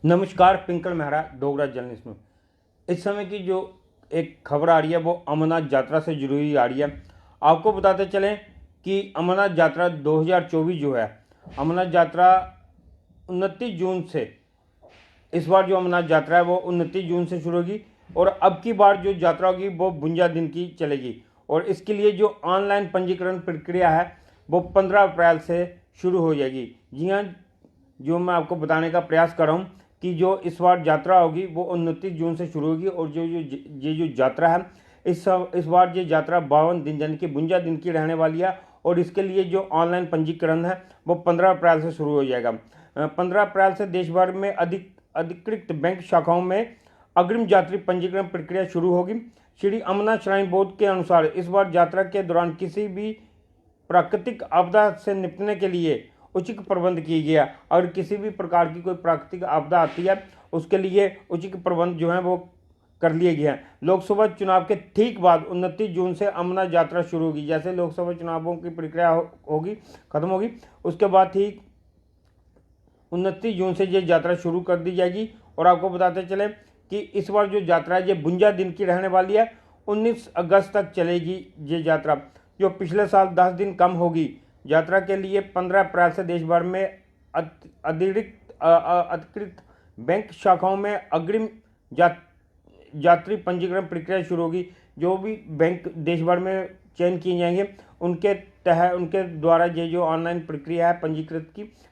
नमस्कार, पिंकल मेहरा डोगरा जर्नलिस्ट में। इस समय की जो एक खबर आ रही है वो अमरनाथ यात्रा से जुड़ी हुई आ रही है। आपको बताते चलें कि अमरनाथ यात्रा 2024 जो है, अमरनाथ यात्रा 29 जून से, इस बार जो अमरनाथ यात्रा है वो 29 जून से शुरू होगी और अब की बार जो यात्रा होगी वो 52 दिन की चलेगी। और इसके लिए जो ऑनलाइन पंजीकरण प्रक्रिया है वो 15 अप्रैल से शुरू हो जाएगी। जी हाँ, जो मैं आपको बताने का प्रयास कर रहा हूँ कि जो इस बार यात्रा होगी वो 29 जून से शुरू होगी और जो यात्रा है, इस बार ये यात्रा 52 दिन यानी कि 52 दिन की रहने वाली है। और इसके लिए जो ऑनलाइन पंजीकरण है वो 15 अप्रैल से शुरू हो जाएगा। 15 अप्रैल से देश भर में अधिकृत बैंक शाखाओं में अग्रिम यात्री पंजीकरण प्रक्रिया शुरू होगी। श्री अमरनाथ श्राइन बोर्ड के अनुसार इस बार यात्रा के दौरान किसी भी प्राकृतिक आपदा से निपटने के लिए उचित प्रबंध किए गया। अगर किसी भी प्रकार की कोई प्राकृतिक आपदा आती है उसके लिए उचित प्रबंध जो है वो कर लिए गए हैं। लोकसभा चुनाव के ठीक बाद 29 जून से अमरनाथ यात्रा शुरू होगी। जैसे लोकसभा चुनावों की प्रक्रिया होगी, खत्म होगी, उसके बाद ठीक 29 जून से ये यात्रा शुरू कर दी जाएगी। और आपको बताते चले कि इस बार जो यात्रा है ये 52 दिन की रहने वाली है। 19 अगस्त तक चलेगी ये यात्रा, जो पिछले साल 10 दिन कम होगी। यात्रा के लिए 15 अप्रैल से देश भर में अधिकृत बैंक शाखाओं में अग्रिम यात्री पंजीकरण प्रक्रिया शुरू होगी। जो भी बैंक देश भर में चयन किए जाएंगे उनके द्वारा ये जो ऑनलाइन प्रक्रिया है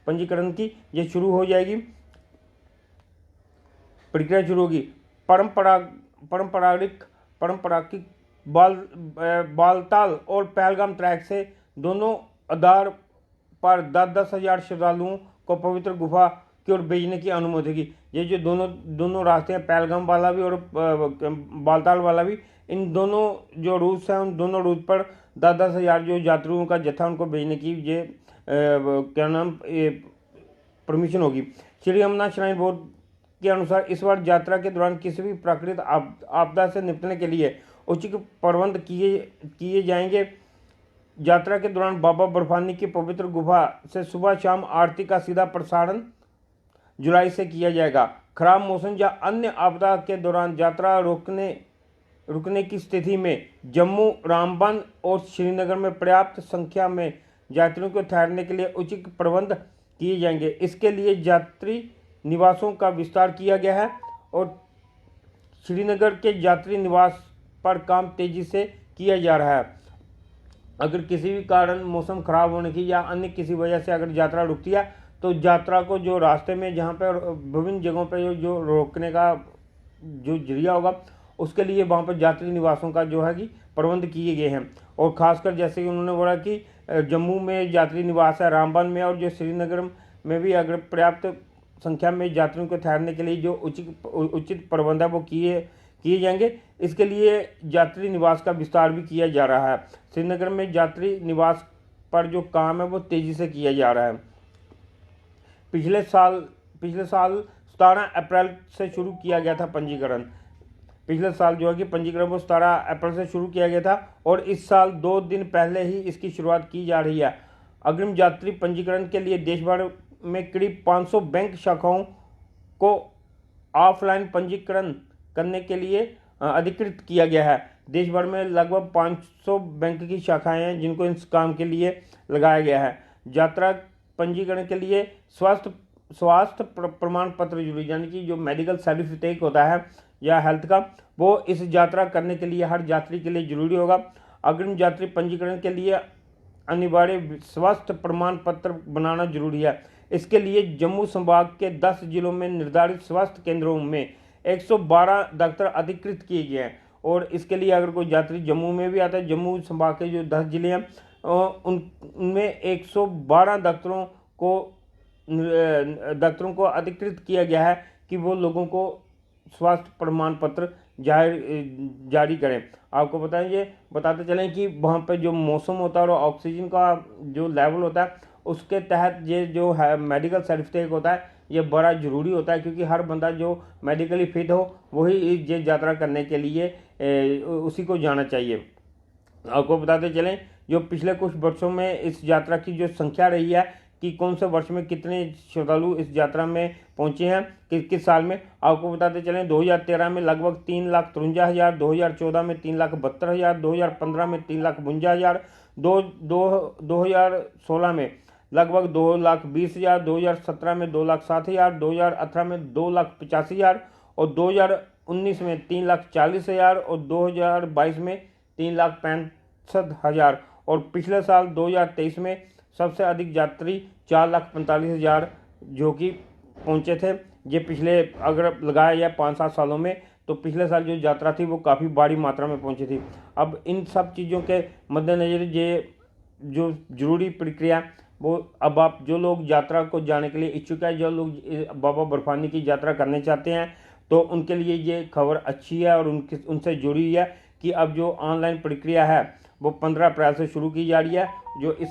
पंजीकरण की ये शुरू हो जाएगी। प्रक्रिया शुरू होगी। परंपरागत बालताल और पहलगाम ट्रैक से दोनों आधार पर 10,000 श्रद्धालुओं को पवित्र गुफा की ओर भेजने की अनुमति होगी। ये जो दोनों रास्ते हैं, पहलगाम वाला भी और बालताल वाला भी, इन दोनों जो रूट्स हैं उन दोनों रूट पर 10,000 जो यात्रियों का जत्था उनको भेजने की ये क्या नाम परमिशन होगी। श्री अमरनाथ श्राइन बोर्ड के अनुसार इस बार यात्रा के दौरान किसी भी प्राकृतिक आपदा से निपटने के लिए उचित प्रबंध किए जाएंगे। यात्रा के दौरान बाबा बर्फानी की पवित्र गुफा से सुबह शाम आरती का सीधा प्रसारण जुलाई से किया जाएगा। खराब मौसम या अन्य आपदा के दौरान यात्रा रुकने की स्थिति में जम्मू, रामबन और श्रीनगर में पर्याप्त संख्या में यात्रियों को ठहरने के लिए उचित प्रबंध किए जाएंगे। इसके लिए यात्री निवासों का विस्तार किया गया है और श्रीनगर के यात्री निवास पर काम तेजी से किया जा रहा है। अगर किसी भी कारण मौसम खराब होने की या अन्य किसी वजह से अगर यात्रा रुकती है तो यात्रा को जो रास्ते में जहाँ पर विभिन्न जगहों पर जो रोकने का जो जरिया होगा उसके लिए वहाँ पर यात्री निवासों का जो है कि प्रबंध किए गए हैं। और ख़ासकर जैसे कि उन्होंने बोला कि जम्मू में यात्री निवास है, रामबन में और जो श्रीनगर में भी अगर पर्याप्त संख्या में यात्रियों को ठहरने के लिए जो उचित प्रबंध है वो किए जाएंगे। इसके लिए यात्री निवास का विस्तार भी किया जा रहा है। श्रीनगर में यात्री निवास पर जो काम है वो तेज़ी से किया जा रहा है। पिछले साल 17 अप्रैल से शुरू किया गया था पंजीकरण। पिछले साल जो है कि पंजीकरण वो 17 अप्रैल से शुरू किया गया था और इस साल 2 दिन पहले ही इसकी शुरुआत की जा रही है। अग्रिम यात्री पंजीकरण के लिए देश भर में करीब 500 बैंक शाखाओं को ऑफलाइन पंजीकरण करने के लिए अधिकृत किया गया है। देश भर में लगभग 500 बैंक की शाखाएं हैं जिनको इस काम के लिए लगाया गया है। यात्रा पंजीकरण के लिए स्वास्थ्य प्रमाण पत्र जरूरी, यानी कि जो मेडिकल सर्टिफिकेट होता है या हेल्थ का, वो इस यात्रा करने के लिए हर यात्री के लिए जरूरी होगा। अग्रिम यात्री पंजीकरण के लिए अनिवार्य स्वास्थ्य प्रमाण पत्र बनाना जरूरी है। इसके लिए जम्मू संभाग के 10 जिलों में निर्धारित स्वास्थ्य केंद्रों में 112 डॉक्टर अधिकृत किए गए हैं। और इसके लिए अगर कोई यात्री जम्मू में भी आता है, जम्मू संभाग के जो 10 जिले हैं उनमें 112 डॉक्टरों को अधिकृत किया गया है कि वो लोगों को स्वास्थ्य प्रमाण पत्र जारी करें। आपको बताते चलें कि वहाँ पे जो मौसम होता है और ऑक्सीजन का जो लेवल होता है उसके तहत ये जो है मेडिकल सर्टिफिकेट होता है ये बड़ा ज़रूरी होता है, क्योंकि हर बंदा जो मेडिकली फिट हो वही ये यात्रा करने के लिए उसी को जाना चाहिए। आपको बताते चलें जो पिछले कुछ वर्षों में इस यात्रा की जो संख्या रही है कि कौन से वर्ष में कितने श्रद्धालु इस यात्रा में पहुंचे हैं, किस साल में। आपको बताते चलें 2013 में लगभग 3,53,000, 2014 में 3,72,000, 2015 में 3,52,000, 2016 में लगभग 2,20,000, 2017 में 2,07,000, 2018 में 2,85,000 और 2019 में 3,40,000 और 2022 में 3,65,000 और पिछले साल 2023 में सबसे अधिक यात्री 4,45,000 जो कि पहुँचे थे। ये पिछले अगर लगाया जाए 5-7 सालों में तो पिछले साल जो यात्रा थी वो काफ़ी बड़ी मात्रा में पहुँची थी। अब इन सब चीज़ों के मद्देनज़र ये जो ज़रूरी प्रक्रिया वो अब आप जो लोग यात्रा को जाने के लिए इच्छुक है, जो लोग बाबा बर्फानी की यात्रा करने चाहते हैं तो उनके लिए ये खबर अच्छी है और उनसे जुड़ी है कि अब जो ऑनलाइन प्रक्रिया है वो 15 अप्रैल से शुरू की जा रही है। जो इस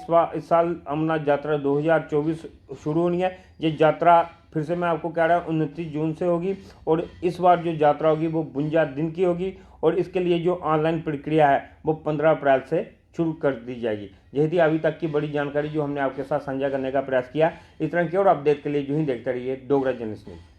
साल अमरनाथ यात्रा 2024 शुरू होनी है। ये यात्रा फिर से मैं आपको कह रहा हूँ 29 जून से होगी और इस बार जो यात्रा होगी वो 52 दिन की होगी और इसके लिए जो ऑनलाइन प्रक्रिया है वो 15 अप्रैल से शुरू कर दी जाएगी। यही थी अभी तक की बड़ी जानकारी जो हमने आपके साथ साझा करने का प्रयास किया। इस तरह की और अपडेट के लिए जो ही देखते रहिए डोगरा जर्नलिस्ट न्यूज़।